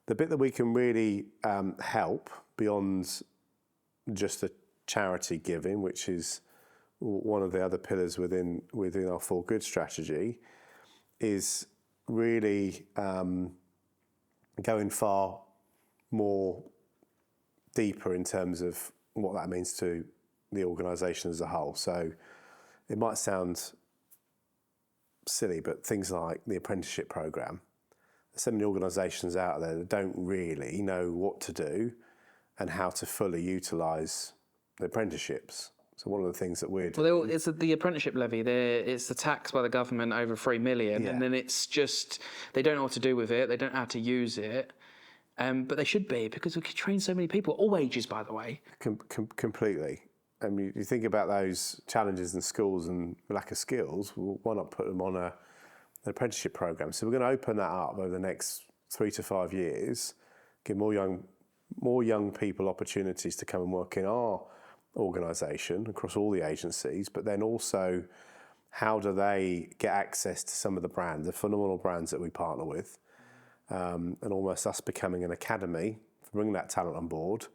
The bit that we can really help beyond just the charity giving, which is one of the other pillars within our 4 Good strategy, is really going far more deeper in terms of what that means to the organisation as a whole. So it might sound silly, but things like the apprenticeship programme, there's so many organisations out there that don't really know what to do and how to fully utilise the apprenticeships. So one of the things that we're doing... Well, it's the apprenticeship levy. It's the tax by the government over 3 million, and then it's just they don't know what to do with it. They don't know how to use it, but they should be, because we could train so many people, all ages, by the way. Completely. And you think about those challenges in schools and lack of skills. Well, why not put them on an apprenticeship program? So we're going to open that up over the next 3 to 5 years, give more young people opportunities to come and work in our organisation across all the agencies, but then also how do they get access to some of the brands, the phenomenal brands that we partner with, and almost us becoming an academy for bringing that talent on board,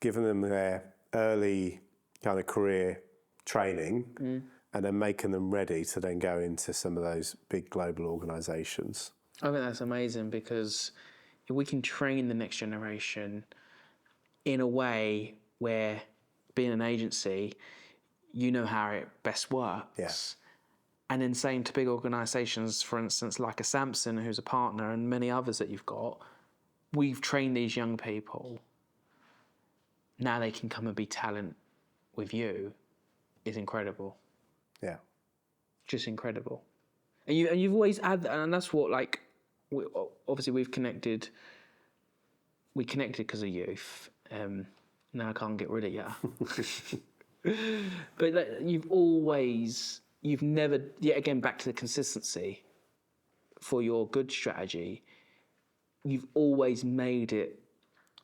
giving them their early kind of career training, and then making them ready to then go into some of those big global organisations. I think that's amazing, because if we can train the next generation in a way where, being an agency, you know how it best works. Yes. And then saying to big organisations, for instance, like a Samson, who's a partner, and many others that you've got, we've trained these young people. Now they can come and be talent with you, is incredible. Yeah. Just incredible. And you've always had that, and that's what, like, obviously we've connected. We connected because of youth. Now I can't get rid of you. But you've never, yet again, back to the consistency for your good strategy, you've always made it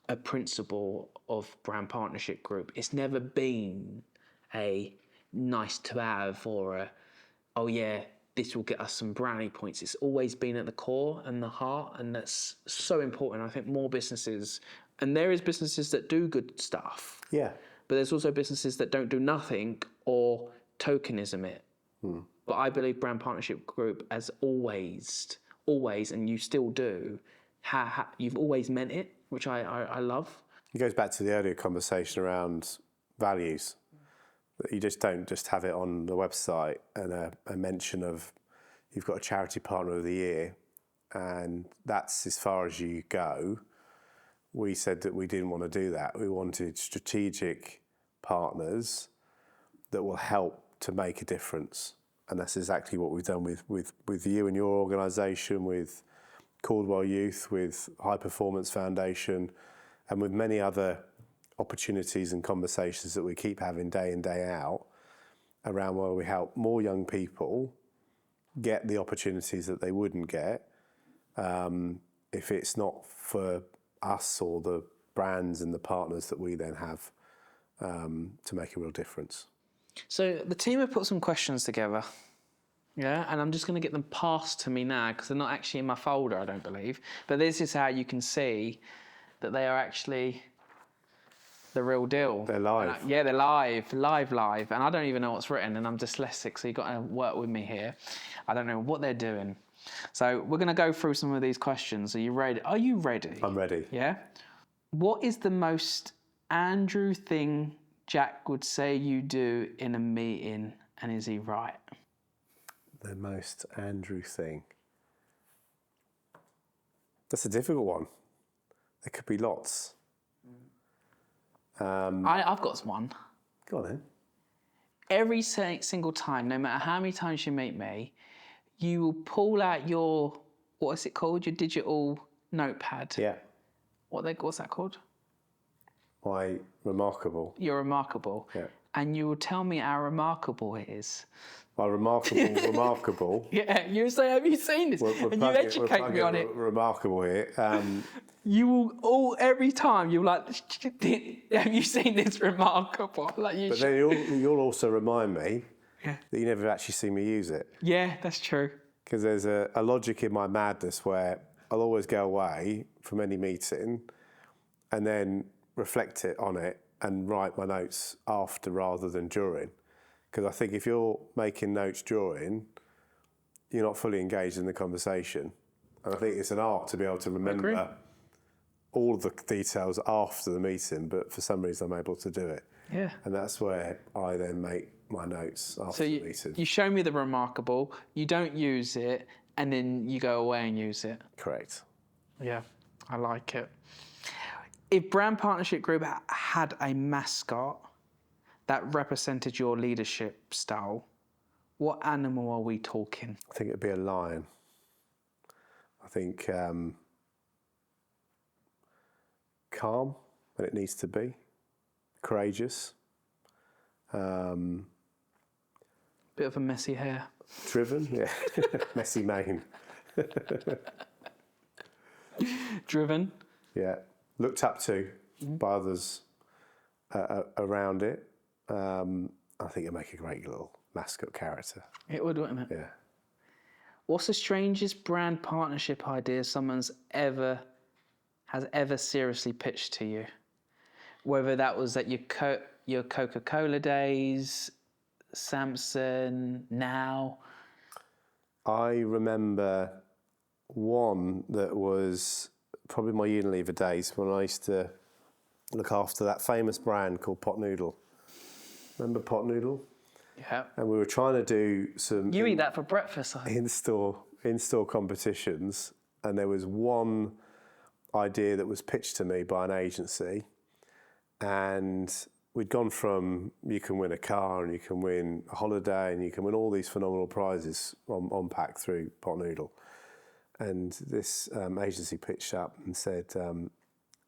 a principle of brand partnership group. It's never been a nice to have or this will get us some brownie points. It's always been at the core and the heart, and that's so important. I think more businesses, and there is businesses that do good stuff. Yeah. But there's also businesses that don't do nothing or tokenism it. But I believe brand partnership group has always, and you still do, you've always meant it, which I love. It goes back to the earlier conversation around values. That you just don't just have it on the website and a mention of you've got a charity partner of the year, and that's as far as you go. We said that we didn't want to do that. We wanted strategic partners that will help to make a difference. And that's exactly what we've done with you and your organisation, with Caldwell Youth, with High Performance Foundation, and with many other opportunities and conversations that we keep having day in, day out around where we help more young people get the opportunities that they wouldn't get if it's not for us or the brands and the partners that we then have to make a real difference. So the team have put some questions together, yeah, and I'm just going to get them passed to me now because they're not actually in my folder, I don't believe. But this is how you can see that they are actually the real deal. They're live. Yeah, they're live. And I don't even know what's written, and I'm dyslexic, so you've got to work with me here. I don't know what they're doing. So we're going to go through some of these questions. Are you ready? Are you ready? I'm ready. Yeah? What is the most Andrew thing Jack would say you do in a meeting, and is he right? The most Andrew thing. That's a difficult one. There could be lots. I've got one. Go on then. Every single time, no matter how many times you meet me, you will pull out your, what is it called? Your digital notepad. Yeah. What's that called? Why remarkable? You're remarkable. Yeah. And you will tell me how remarkable it is. Well, remarkable. Yeah, you say, have you seen this? And you educate me on it. Remarkable here. You will every time you're like, have you seen this remarkable? Like you. But then you'll also remind me that you never actually see me use it. Yeah, that's true. Because there's a logic in my madness where I'll always go away from any meeting and then reflect on it and write my notes after rather than during. Because I think if you're making notes during, you're not fully engaged in the conversation. And I think it's an art to be able to remember all of the details after the meeting, but for some reason I'm able to do it. Yeah. And that's where I then make my notes after the meeting. You show me the remarkable, you don't use it, and then you go away and use it. Correct. Yeah, I like it. If Brand Partnership Group had a mascot that represented your leadership style, what animal are we talking? I think it'd be a lion. I think calm when it needs to be, courageous, Bit of a messy hair. driven, yeah, messy mane, Driven. yeah, looked up to by others around it. I think it'd make a great little mascot character. It would, wouldn't it? Yeah. What's the strangest brand partnership idea someone's ever seriously pitched to you? Whether that was at your Coca-Cola days, Samson, now. I remember one that was probably my Unilever days when I used to look after that famous brand called Pot Noodle. Remember Pot Noodle? Yeah. And we were trying to do some You eat that for breakfast. in-store competitions, and there was one idea that was pitched to me by an agency, and we'd gone from you can win a car and you can win a holiday and you can win all these phenomenal prizes on pack through Pot Noodle. And this agency pitched up and said,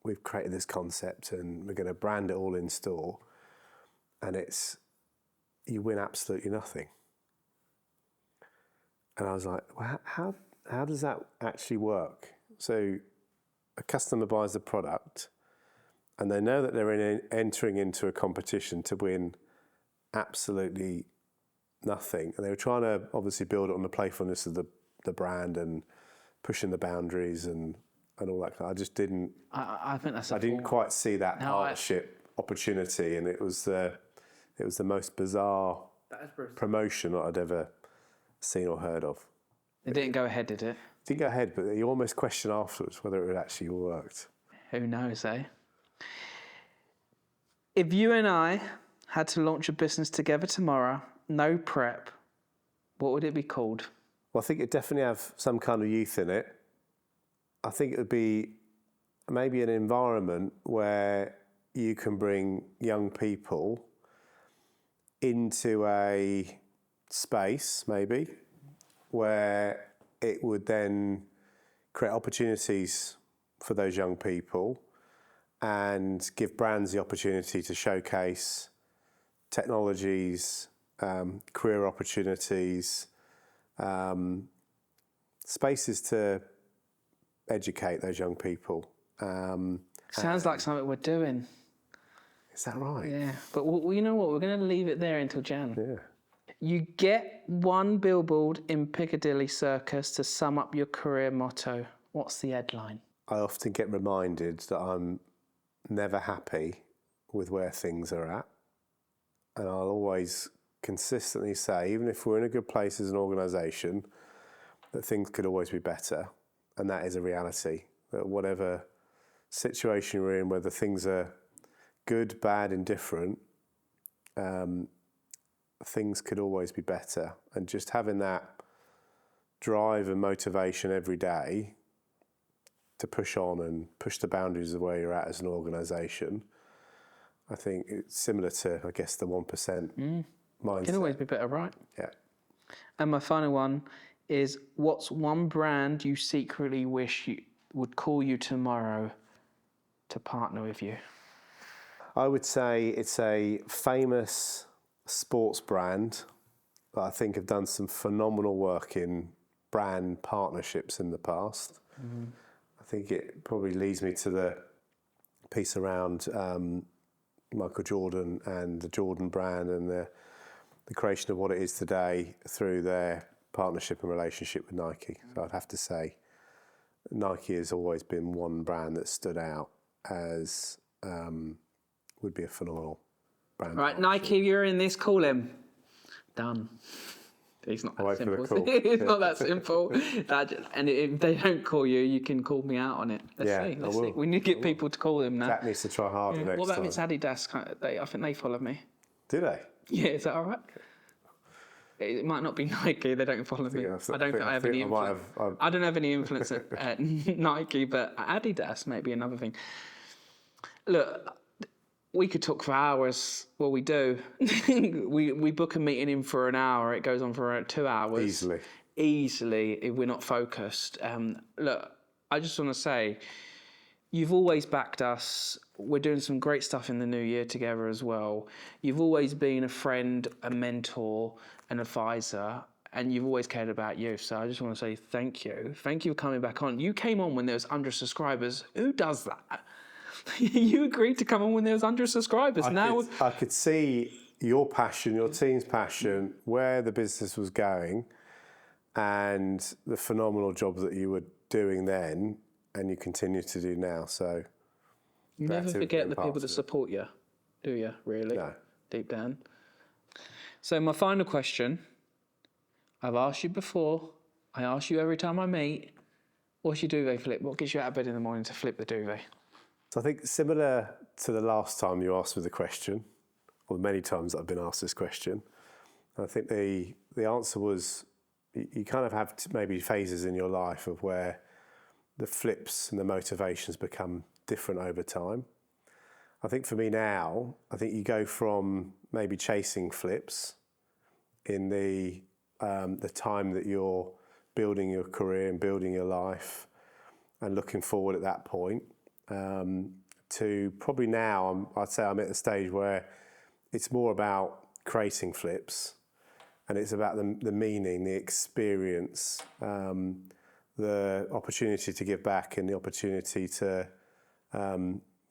we've created this concept and we're going to brand it all in store, and you win absolutely nothing. And I was like, well, how does that actually work? So a customer buys the product and they know that they're entering into a competition to win absolutely nothing. And they were trying to obviously build it on the playfulness of the brand and pushing the boundaries and all that. I just didn't. I think that's. I didn't quite see that partnership opportunity, and it was the most bizarre promotion that I'd ever seen or heard of. It didn't go ahead, did it? It didn't go ahead, but you almost question afterwards whether it actually worked. Who knows, eh? If you and I had to launch a business together tomorrow, no prep, what would it be called? Well, I think it'd definitely have some kind of youth in it. I think it would be maybe an environment where you can bring young people into a space, maybe, where it would then create opportunities for those young people and give brands the opportunity to showcase technologies, career opportunities, spaces to educate those young people. Sounds like something we're doing. Is that right? Yeah, but you know what? We're going to leave it there until Jan. Yeah. You get one billboard in Piccadilly Circus to sum up your career motto. What's the headline? I often get reminded that I'm never happy with where things are at. And I'll always consistently say, even if we're in a good place as an organisation, that things could always be better. And that is a reality, that whatever situation we're in, whether things are good, bad, indifferent, things could always be better. And just having that drive and motivation every day to push on and push the boundaries of where you're at as an organisation, I think it's similar to, I guess, the 1% mindset. Can always be better, right? Yeah. And my final one is, what's one brand you secretly wish you would call you tomorrow to partner with you? I would say it's a famous sports brand that I think have done some phenomenal work in brand partnerships in the past. I think it probably leads me to the piece around Michael Jordan and the Jordan brand and the creation of what it is today through their partnership and relationship with Nike. So I'd have to say Nike has always been one brand that stood out as would be a phenomenal brand. Right, Nike, you're in this, call him. Done. It's not that simple. It's not that simple. And if they don't call you, you can call me out on it. Let's see. We need to get people to call them now. Jack needs to try harder next time. What about this Adidas? I think they follow me. Do they? Yeah, is that all right? It might not be Nike. They don't follow me. I don't think I have any influence. I don't have any influence at Nike, but Adidas might be another thing. Look, we could talk for hours. Well, we do. we book a meeting in for an hour. It goes on for 2 hours. Easily, if we're not focused. Look, I just want to say, you've always backed us. We're doing some great stuff in the new year together as well. You've always been a friend, a mentor, an advisor, and you've always cared about youth. So I just want to say thank you. Thank you for coming back on. You came on when there was 100 subscribers. Who does that? You agreed to come on when there was 100 subscribers. I could see your passion, your team's passion, where the business was going, and the phenomenal job that you were doing then, and you continue to do now. So you never forget the people that support you, do you? Really? No. Deep down. So my final question, I've asked you before, I ask you every time I meet, what's your duvet flip? What gets you out of bed in the morning to flip the duvet? So I think similar to the last time you asked me the question, or the many times that I've been asked this question, I think the answer was you kind of have maybe phases in your life of where the flips and the motivations become different over time. I think for me now, I think you go from maybe chasing flips in the time that you're building your career and building your life and looking forward at that point, to probably now, I'd say I'm at the stage where it's more about creating flips, and it's about the meaning, the experience, the opportunity to give back, and the opportunity to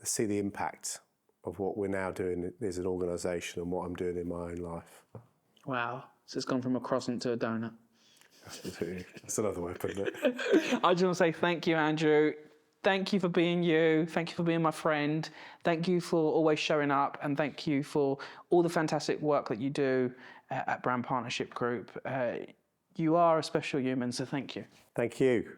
see the impact of what we're now doing as an organisation and what I'm doing in my own life. Wow, so it's gone from a croissant to a donut. That's another way of putting it. I just want to say thank you, Andrew. Thank you for being you. Thank you for being my friend. Thank you for always showing up, and thank you for all the fantastic work that you do at Brand Partnership Group. You are a special human, so thank you. Thank you.